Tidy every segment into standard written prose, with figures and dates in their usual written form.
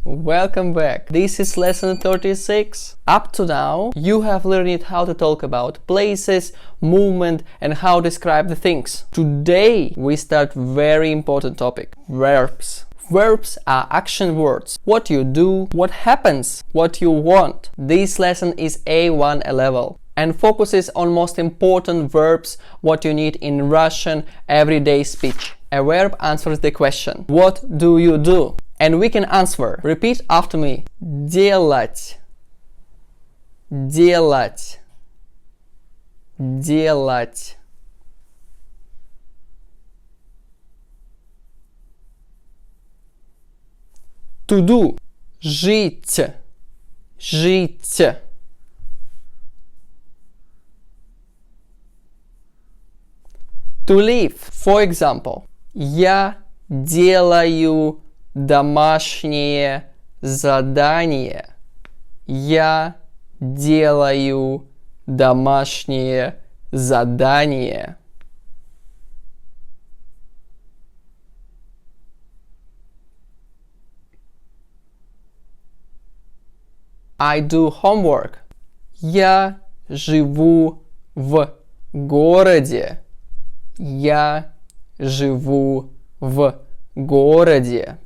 Welcome back. This is lesson 36. Up to now, you have learned how to talk about places, movement, and how to describe the things. Today, we start very important topic, verbs. Verbs are action words. What you do, what happens, what you want. This lesson is A1 level and focuses on most important verbs what you need in Russian everyday speech. A verb answers the question, what do you do? And we can answer. Repeat after me. Делать. Делать. Делать. To do. Жить. Жить. To live. For example, я делаю домашнее задание. Я делаю домашнее задание. I do homework. Я живу в городе. Я живу в городе.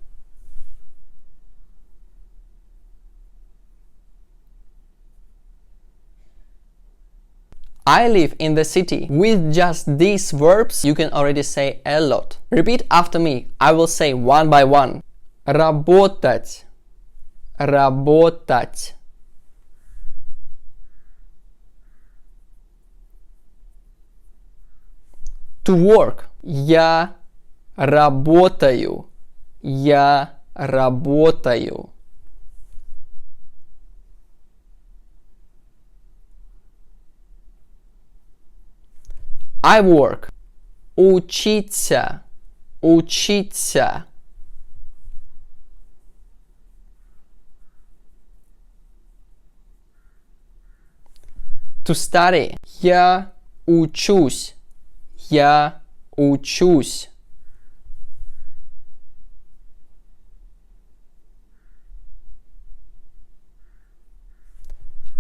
I live in the city. With just these verbs, you can already say a lot. Repeat after me. I will say one by one. Работать. Работать. To work. Я работаю. Я работаю. I work. Учиться. Учиться. To study. Я учусь. Я учусь.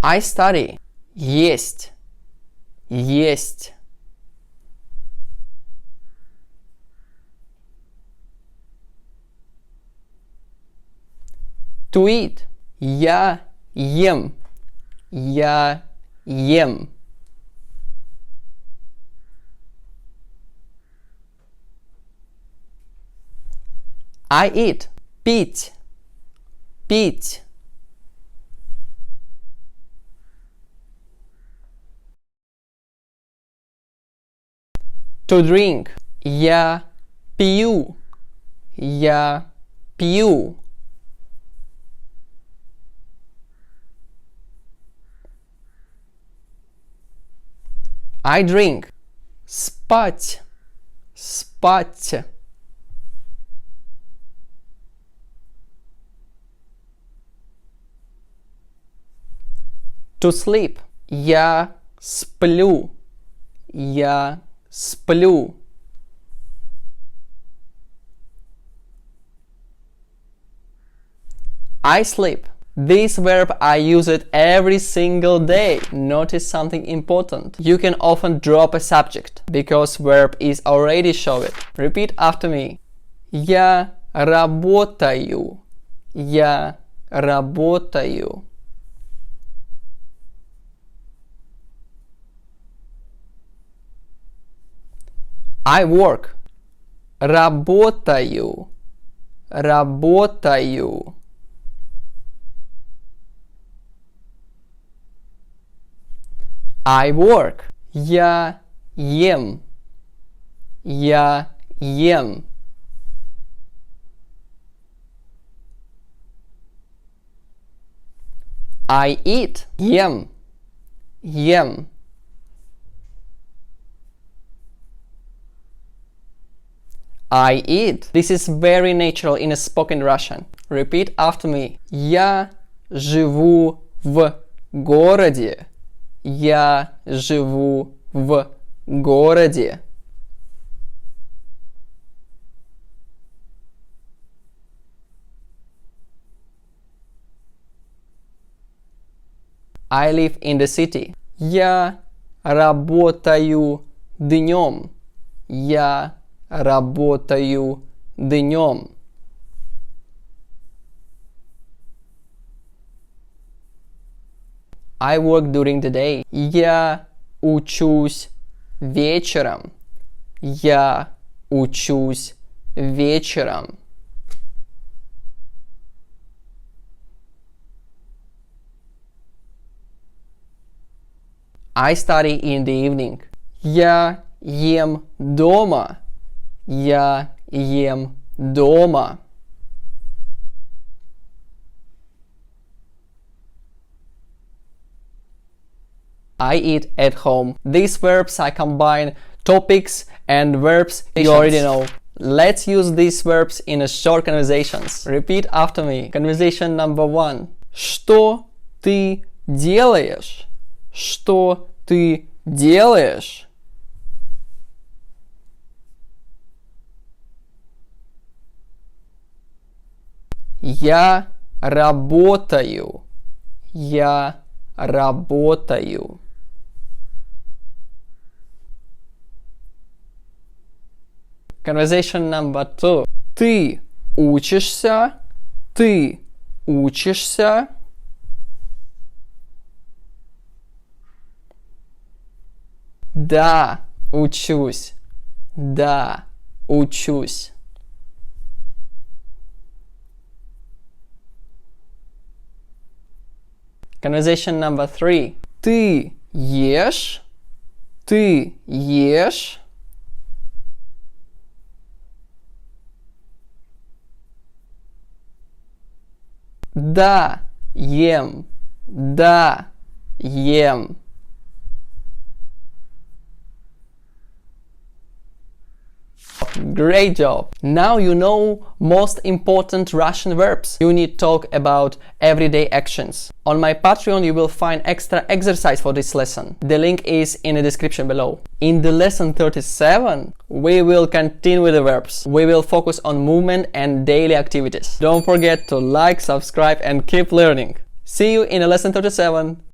I study. Есть. Есть. To eat. Я ем. Я ем. I eat. Пить. Пить. To drink. Я пью. Я пью. I drink. Спать. Спать. To sleep. Я сплю. Я сплю. I sleep. This verb I use it every single day. Notice something important. You can often drop a subject because verb is already shown. Repeat after me. Я работаю. Я работаю. I work. Работаю. Работаю. I work. Я ем. Я ем. I eat. Ем. Ем. I eat. This is very natural in a spoken Russian. Repeat after me. Я живу в городе. Я живу в городе. I live in the city. Я работаю днем. Я работаю днем. I work during the day. Я учусь вечером. Я учусь вечером. I study in the evening. Я ем дома. Я ем дома. I eat at home. These verbs I combine topics and verbs you already know. Let's use these verbs in a short conversations. Repeat after me. Conversation number 1. Что ты делаешь? Что ты делаешь? Я работаю. Я работаю. Conversation number 2. Ты учишься? Ты учишься? Да, учусь. Да, учусь. Conversation number 3. Ты ешь? Ты ешь? Да, ем. Да, ем. Great job! Now you know most important Russian verbs. You need to talk about everyday actions. On my Patreon you will find extra exercise for this lesson. The link is in the description below. In the lesson 37, we will continue with the verbs. We will focus on movement and daily activities. Don't forget to like, subscribe and keep learning. See you in the lesson 37.